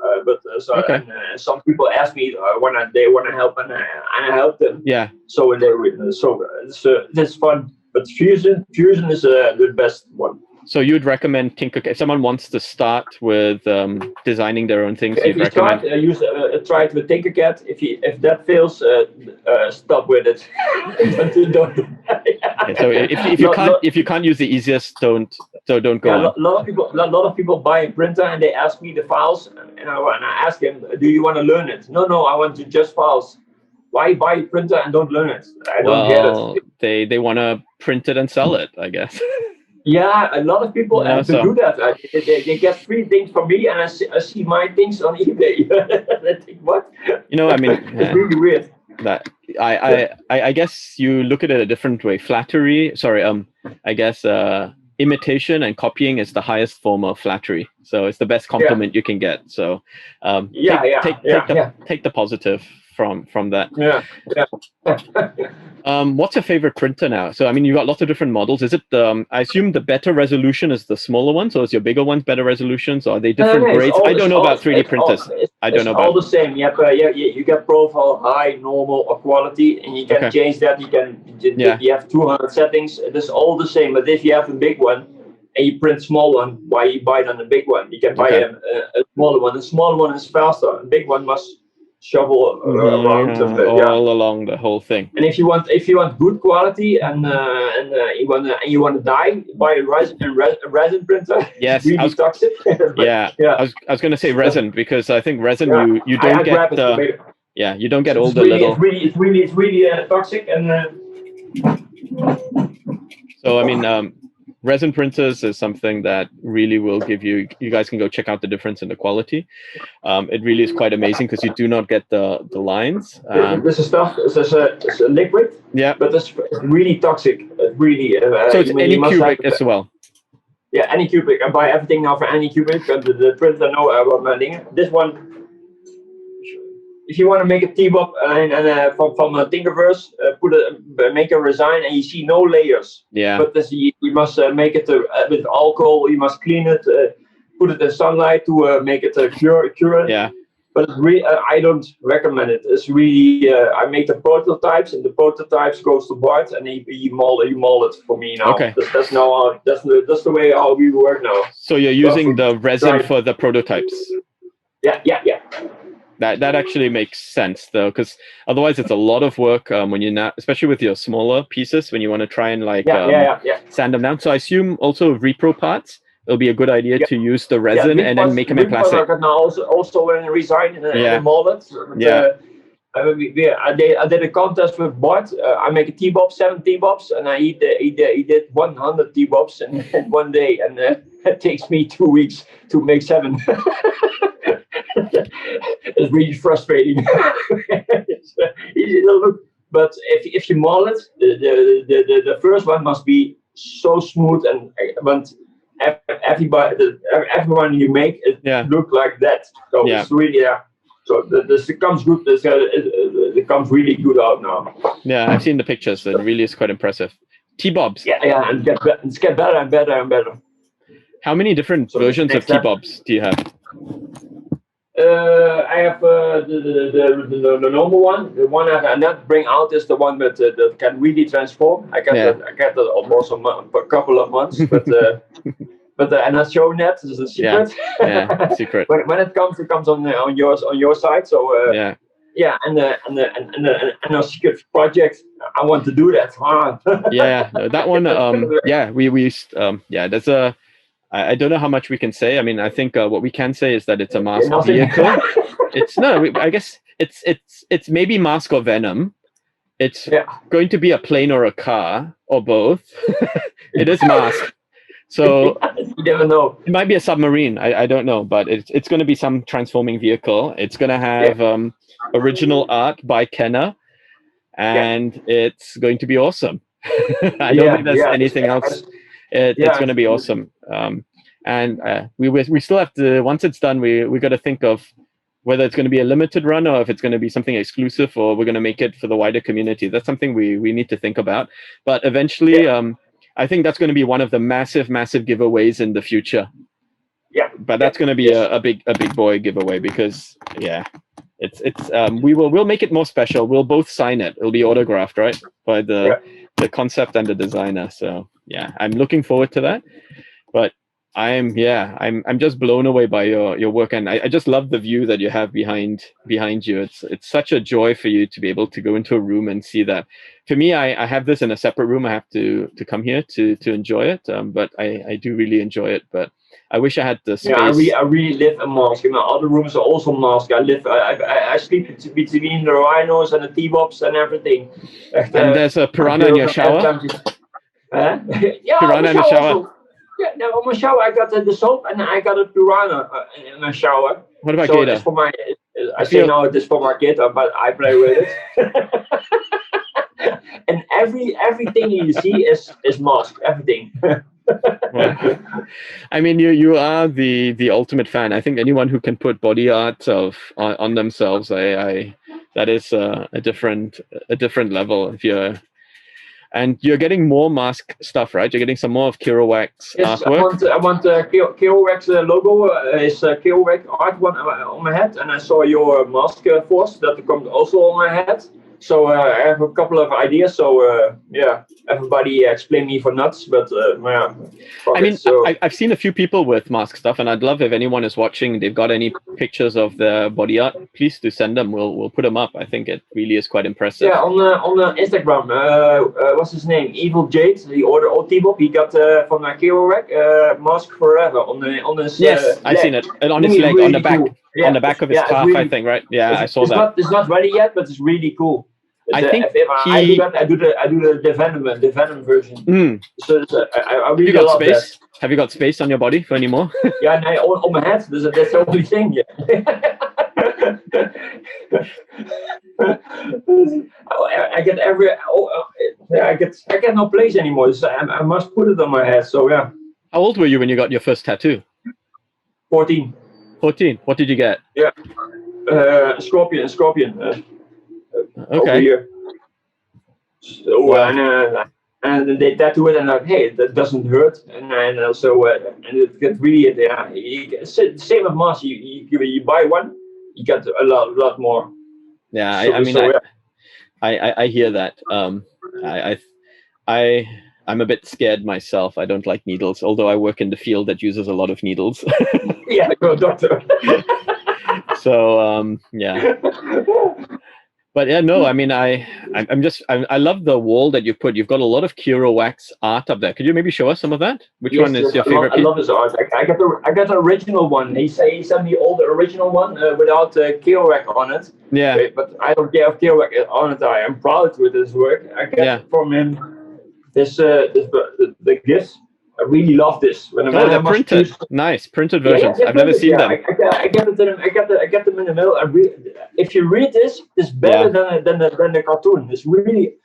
Some people ask me when they want to help, and I help them.
Yeah.
So it's fun. But Fusion is the best one.
So you'd recommend Tinkercad if someone wants to start with designing their own things?
If you start, try it with Tinkercad. If that fails, stop with it.
So if you can't use the easiest, don't go on.
A lot of people buy a printer and they ask me the files, and I ask them, do you want to learn it? No, I want to just files. Why buy a printer and don't learn it? I don't get it.
They want to print it and sell it, I guess.
Yeah, a lot of people do that. They get free things from me, and I see my things on eBay. I think, what?
I mean,
it's really weird.
That I guess you look at it a different way. I guess imitation and copying is the highest form of flattery. So it's the best compliment you can get. So take the positive from that.
Yeah.
What's your favorite printer now? So I mean, you got lots of different models. Is it I assume the better resolution is the smaller ones, or is your bigger ones better resolutions, or are they different grades? I don't know about 3D printers. I don't know about.
All the same. You get profile, high, normal, or quality, and you can change that. You have 200 settings. It's all the same. But if you have a big one and you print small one, why you buy then a big one? You can buy a smaller one. The smaller one is faster. A big one must shovel around
all along the whole thing.
And if you want good quality and you want to dye, buy a resin printer.
Yes,
really toxic.
I was going to say resin, because I think resin you don't get you don't get all the little.
It's really toxic and.
So I mean, resin printers is something that really will give you guys can go check out the difference in the quality. It really is quite amazing because you do not get the lines.
This is stuff. It's a liquid.
Yeah.
But it's really toxic. Really.
So it's Anycubic as well.
Yeah, Anycubic. I buy everything now for Anycubic. The printer know about my thing. This one. If you want to make a T-Bob from a Thingiverse, make a design and you see no layers.
Yeah.
But you must make it with alcohol. You must clean it, put it in sunlight to make it cure it.
Yeah.
But I don't recommend it. It's really I make the prototypes, and the prototypes goes to Bart, and he mold it for me now.
Okay.
That's the way how we work now.
So you're using the resin for the prototypes.
Yeah.
That actually makes sense though, because otherwise it's a lot of work when you're not, especially with your smaller pieces, when you want to try and sand them down. So I assume also repro parts, it'll be a good idea to use the resin and then make them in plastic.
I can now also when I resign and mold it. I did a contest with Bart. I make a T-Bob, 7 T-Bobs, and he did 100 T-Bobs in one day, and it takes me 2 weeks to make 7. It's really frustrating. But if you mold it, the first one must be so smooth, and everyone you make it look like that. So it's really So this comes good. It comes really good out now.
Yeah, I've seen the pictures. It really is quite impressive. T-Bobs.
Yeah, and it's get better and better and better.
How many different versions of T-Bobs do you have?
I have the normal one. The one I not bring out is the one that can really transform. I got that almost a couple of months, but I'm not showing that. This is a secret.
Yeah, secret.
when it comes on your side. So and a secret project. I want to do that.
That one. We used. There's a. I don't know how much we can say. I mean, I think what we can say is that it's a mask vehicle. I guess it's maybe Mask or Venom. It's going to be a plane or a car or both. It is Mask. So
you never know.
It might be a submarine. I don't know, but it's going to be some transforming vehicle. It's going to have original art by Kenner, and it's going to be awesome. I don't think there's anything else. It's going to be awesome. And we still have to, once it's done, we got to think of whether it's going to be a limited run or if it's going to be something exclusive, or we're going to make it for the wider community. That's something we need to think about. But eventually, I think that's going to be one of the massive giveaways in the future.
Yeah.
But that's going to be a big boy giveaway, because we'll make it more special. We'll both sign it. It'll be autographed, right, by the concept and the designer. So I'm looking forward to that. But I'm just blown away by your work, and I just love the view that you have behind you. It's such a joy for you to be able to go into a room and see that. For me, I have this in a separate room. I have to come here to enjoy it, but I do really enjoy it. But I wish I had the space.
I really live in M.A.S.K. My other rooms are also M.A.S.K. I sleep between the rhinos and the T-Bobs and everything.
And there's a piranha in your shower? Piranha in the shower?
Also. Yeah, now in my shower I got the soap, and I got a piranha in my shower.
What about Gator?
It's for my, I say now it is for my Gator, but I play with it. And everything you see is M.A.S.K. Everything.
Well, I mean, you are the ultimate fan. I think anyone who can put body art on themselves, I that is a different level. If you're And you're getting more mask stuff, right? You're getting some more of Kirowax artwork.
I want Kirowax logo is Kirowax art one on my head, and I saw your MASKFORCE that comes also on my head. So I have a couple of ideas. So yeah, everybody explain me for nuts, but yeah.
I mean, so. I've seen a few people with mask stuff, and I'd love if anyone is watching, they've got any pictures of their body art, please do send them. We'll put them up. I think it really is quite impressive.
Yeah, on the Instagram, what's his name? Evil Jade, the order old T-Bob. He got from Kirowax Mask Forever on his.
Yes, I've seen it, and on his leg, really on the back, cool. Yeah, on the back of his calf, really, I think, right? Yeah, I saw that.
It's not ready yet, but it's really cool.
I think
I do the Venom version.
Mm.
So I really love
space?
That.
Have you got space on your body for any more?
Yeah, no, on my head. That's the only thing. Yeah. I get I get no place anymore. So I must put it on my head. So yeah.
How old were you when you got your first tattoo?
14.
14. What did you get?
Yeah. Scorpion.
Okay.
Here. So wow. And they tattoo it, and like, hey, that doesn't hurt, and also and it gets really same with mask. You buy one, you get a lot more.
Yeah, I hear that. I'm a bit scared myself. I don't like needles, although I work in the field that uses a lot of needles.
Yeah, go doctor.
So yeah. But yeah, no, I mean, I love the wall that you put. You've got a lot of Kirowax art up there. Could you maybe show us some of that? Which one is your favorite?
I love his art. I got the original one. He sent me all the original one without Kirowax on it.
Yeah.
But I don't care if Kirowax on it. I am proud with his work. I get from him the gifts. I really love this.
They're printed. Nice printed versions. I've never seen them.
I get it. I get them in the mail. If you read this, it's better than the cartoon. It's really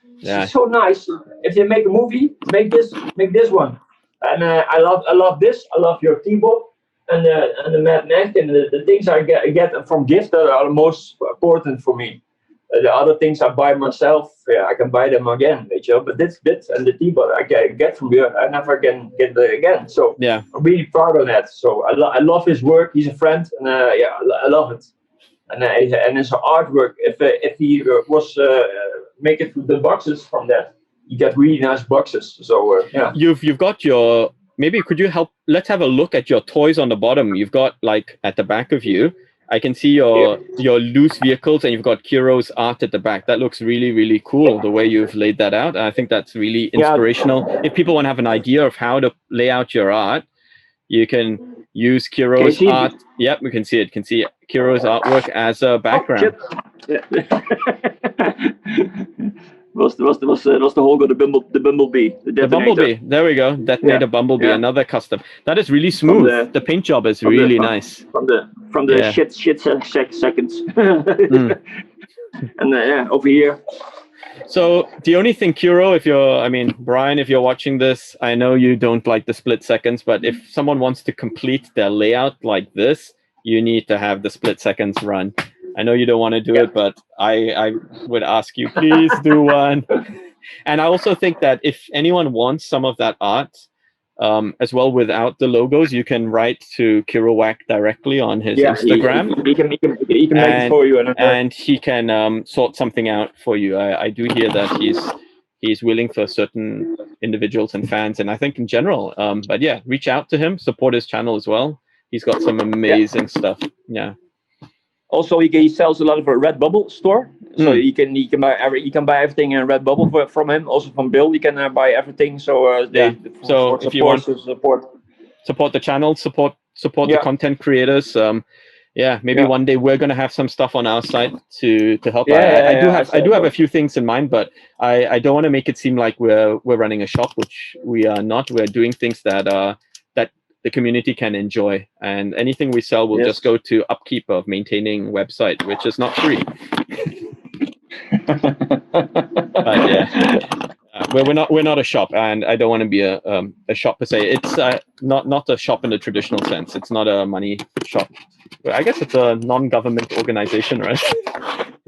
so nice. If you make a movie, make this one. And I love this. I love your T-Bob and the M.A.S.K and the things I get from gifts that are the most important for me. The other things I buy myself, I can buy them again, but this bit and the T-Bob I get from you, I never can get it again. So
yeah,
I'm really proud of that. So I love his work. He's a friend, and I love it. And his artwork, if he was making the boxes from that, you get really nice boxes. So yeah,
you've got your. Maybe could you help? Let's have a look at your toys on the bottom. You've got like at the back of you. I can see your loose vehicles, and you've got Kiro's art at the back. That looks really, really cool, the way you've laid that out. And I think that's really inspirational. If people want to have an idea of how to lay out your art, you can use Kiro's art. Yep, we can see it. Can see Kiro's artwork as a background.
Was the whole the bumblebee?
The bumblebee. There we go. Detonator bumblebee. Another custom. That is really smooth. The paint job is really nice.
From the shit seconds. And over here.
So the only thing, Kiro, Brian, if you're watching this, I know you don't like the split seconds, but if someone wants to complete their layout like this, you need to have the split seconds run. I know you don't want to do it, but I would ask you, please do one. And I also think that if anyone wants some of that art as well without the logos, you can write to Kirowax directly on his Instagram.
He can make it for you.
And he can sort something out for you. I do hear that he's willing for certain individuals and fans, and I think in general. But yeah, reach out to him, support his channel as well. He's got some amazing stuff. Yeah.
Also, he sells a lot of a Redbubble store, so you can buy everything in Redbubble from him. Also from Bill, you can buy everything. So
if you want to support the channel, support the content creators. Maybe one day we're gonna have some stuff on our site to help. I do have a few things in mind, but I don't want to make it seem like we're running a shop, which we are not. We're doing things that the community can enjoy, and anything we sell will just go to upkeep of maintaining website, which is not free. But yeah, we're not a shop, and I don't want to be a shop per se. It's not a shop in the traditional sense. It's not a money shop. I guess it's a non-government organization, right?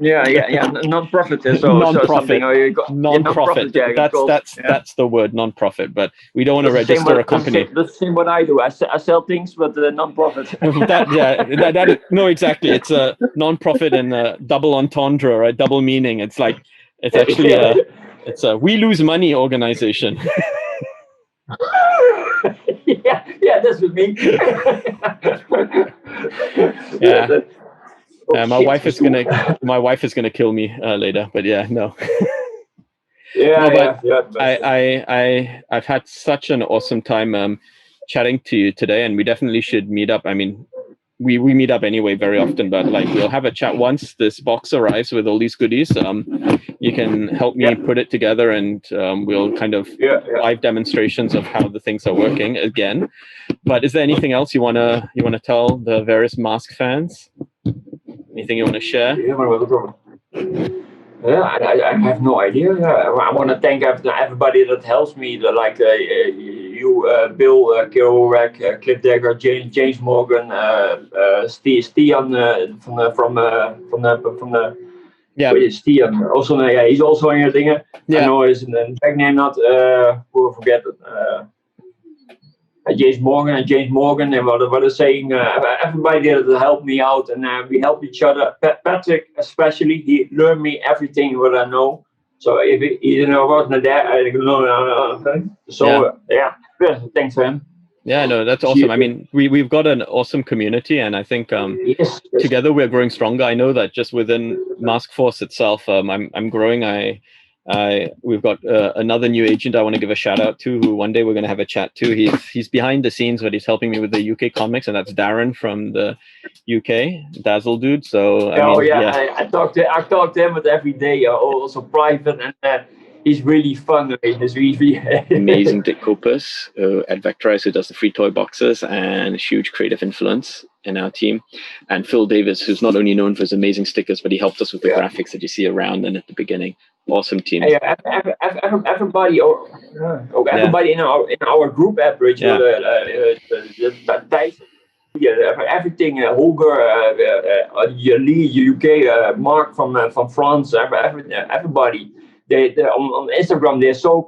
Non-profit.
Non-profit.
Non-profit.
That's the word, non-profit. But we don't want to register a company.
That's the same what I do. I sell things, but non-profit.
No, exactly. It's a non-profit and a double entendre, right? Double meaning. It's like it's actually it's a we lose money organization.
yeah, that's with me.
My wife is gonna kill me later, but no. I've had such an awesome time chatting to you today, and we definitely should meet up. I mean, we meet up anyway very often, but like we'll have a chat once this box arrives with all these goodies. You can help me put it together, and we'll kind of live demonstrations of how the things are working again. But is there anything else you wanna tell the various M.A.S.K fans? Anything you want to share?
I have no idea. I want to thank everybody that helps me, like you, Bill, Kilrack, Cliff Dagger, James Morgan, Stian from the Stian. Also, he's also in your dingen. I know his back name not. Who forget it. James Morgan and what is saying, everybody that helped me out, and we help each other. Patrick especially, he learned me everything what I know. So if he wasn't there, I don't know. So thanks to him.
Yeah, no, that's awesome. I mean, we've got an awesome community, and I think together we're growing stronger. I know that just within MASKFORCE itself, I'm growing. We've got another new agent I want to give a shout out to, who one day we're going to have a chat to. He's behind the scenes, but he's helping me with the UK comics, and that's Darren from the UK, Dazzle Dude. So
I talk to him every day, also private, and he's really fun. He's really
amazing. Dick Copus at Vectorize, who does the free toy boxes and huge creative influence in our team, and Phil Davis, who's not only known for his amazing stickers, but he helped us with the graphics that you see around and at the beginning. Awesome team.
Everybody in our group app, Rachel, everything. Holger, Lee, UK, Mark from France, everybody. They on Instagram, they're so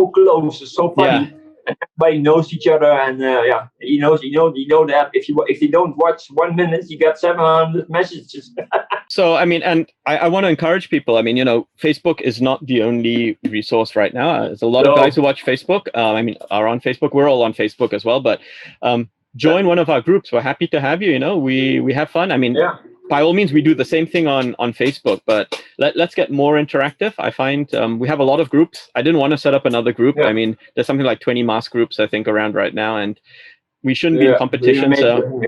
close, so funny. Yeah. And everybody knows each other, and you know that if you don't watch 1 minute, you get 700 messages.
So I mean, and I want to encourage people. I mean, Facebook is not the only resource right now. There's a lot of guys who watch Facebook. Are on Facebook. We're all on Facebook as well. But join one of our groups. We're happy to have you. We have fun. I mean. By all means, we do the same thing on Facebook, but let's get more interactive. I find we have a lot of groups. I didn't want to set up another group. Yeah. I mean, there's something like 20 M.A.S.K groups, I think, around right now, and we shouldn't be in competition. So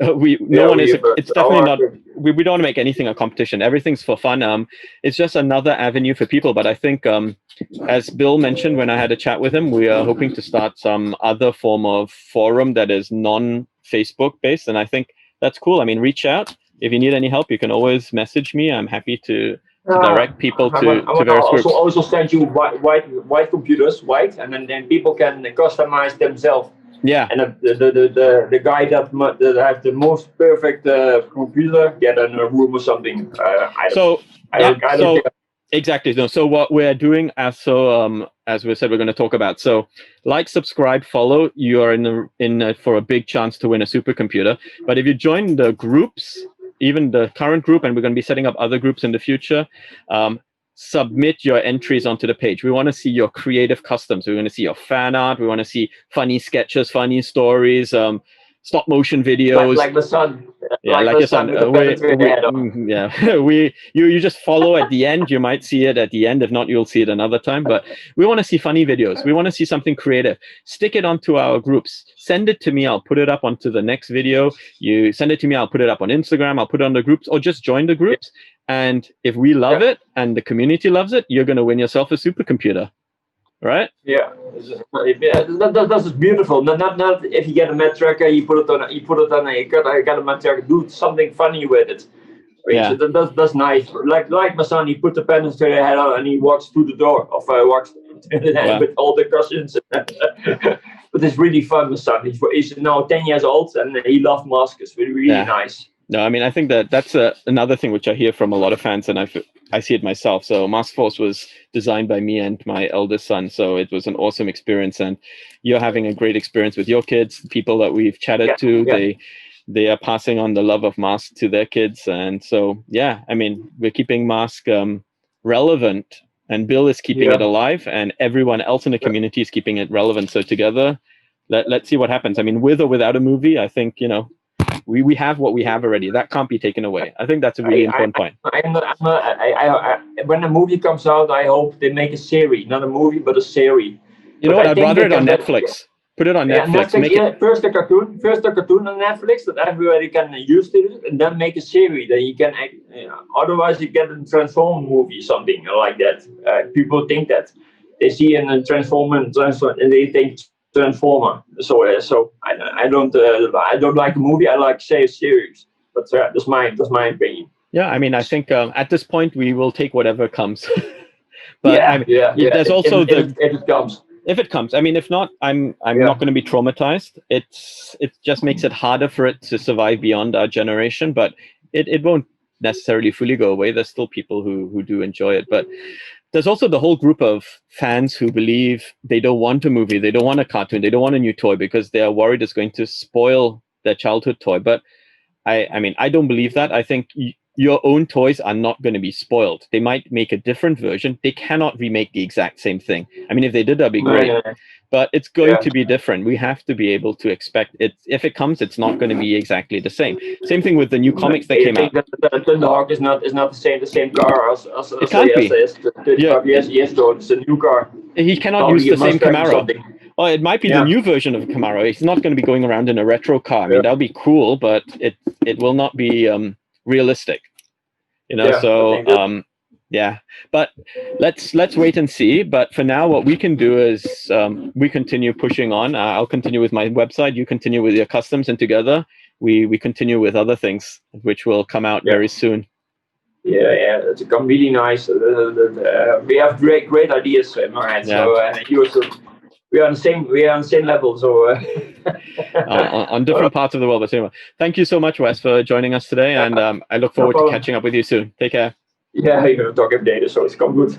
it's definitely not, we don't want to make anything a competition. Everything's for fun. It's just another avenue for people. But I think, as Bill mentioned when I had a chat with him, we are hoping to start some other form of forum that is non-Facebook based. And I think that's cool. I mean, reach out. If you need any help, you can always message me. I'm happy to direct people to various groups.
Also send you white computers, and then people can customize themselves.
Yeah.
And the guy that has the most perfect computer get in a room or something.
Exactly. No. So what we're doing, as we said, we're going to talk about. So, like, subscribe, follow. You are in for a big chance to win a supercomputer. But if you join the groups, even the current group, and we're going to be setting up other groups in the future, submit your entries onto the page. We want to see your creative customs. We want to see your fan art. We want to see funny sketches, funny stories, stop motion videos.
Like the sun.
Yeah, like your son. You just follow at the end. You might see it at the end. If not, you'll see it another time. But we want to see funny videos. We want to see something creative. Stick it onto our groups. Send it to me. I'll put it up onto the next video. You send it to me. I'll put it up on Instagram. I'll put it on the groups, or just join the groups. And if we love it and the community loves it, you're going to win yourself a supercomputer. Right?
Yeah, that's beautiful. Not if you get a Met tracker, you put it on. I got a Met tracker. Do something funny with it. Yeah, that's nice. Like my son, he put the pen into the head out and he walks through the door. Walks with all the cousins. But it's really fun, my son. He's now 10 years old and he loves masks. It's really nice.
No, I mean, I think that that's another thing which I hear from a lot of fans, and I see it myself. So MASKFORCE was designed by me and my eldest son, so it was an awesome experience, and you're having a great experience with your kids. The people that we've chatted to, they are passing on the love of M.A.S.K to their kids, and so yeah, I mean, we're keeping M.A.S.K relevant, and Bill is keeping it alive, and everyone else in the community is keeping it relevant. So together, let's see what happens. I mean, with or without a movie, I think, you know, we have what we have already. That can't be taken away. I think that's a really important point.
When the movie comes out, I hope they make a series, not a movie, but a series.
You know what? I'd rather it on Netflix. Put it on Netflix.
First the cartoon on Netflix that everybody can use it, and then make a series. Then you can, otherwise you get a Transform movie, something like that. People think that they see a Transformer, and they think Transformer. So I don't like a movie. I like say a series. But that's my opinion.
Yeah, I mean, I think at this point we will take whatever comes. But there's also
if it comes.
If it comes, I mean, if not, I'm not going to be traumatized. It just makes it harder for it to survive beyond our generation, but it won't necessarily fully go away. There's still people who do enjoy it, but there's also the whole group of fans who believe they don't want a movie, they don't want a cartoon, they don't want a new toy because they are worried it's going to spoil their childhood toy. But I mean, I don't believe that. I think your own toys are not going to be spoiled. They might make a different version. They cannot remake the exact same thing. I mean, if they did, that'd be great. But it's going to be different. We have to be able to expect it. If it comes, it's not going to be exactly the same. Same thing with the new comics that came out.
The dog is not the same car as
it can't be.
Yes, though it's a new car.
He cannot use the same Camaro. Oh, it might be the new version of a Camaro. He's not going to be going around in a retro car. I mean, that'll be cool, but it will not be realistic. You know, yeah. But let's wait and see. But for now, what we can do is we continue pushing on. I'll continue with my website. You continue with your customs, and together we continue with other things, which will come out very soon.
Yeah, it's become really nice. We have great ideas, Marlon. So we are on the same level. So
on different parts of the world, but anyway, thank you so much, Wes, for joining us today, and I look forward to catching up with you soon. Take care.
Yeah, you're gonna talk every day, so it's come good.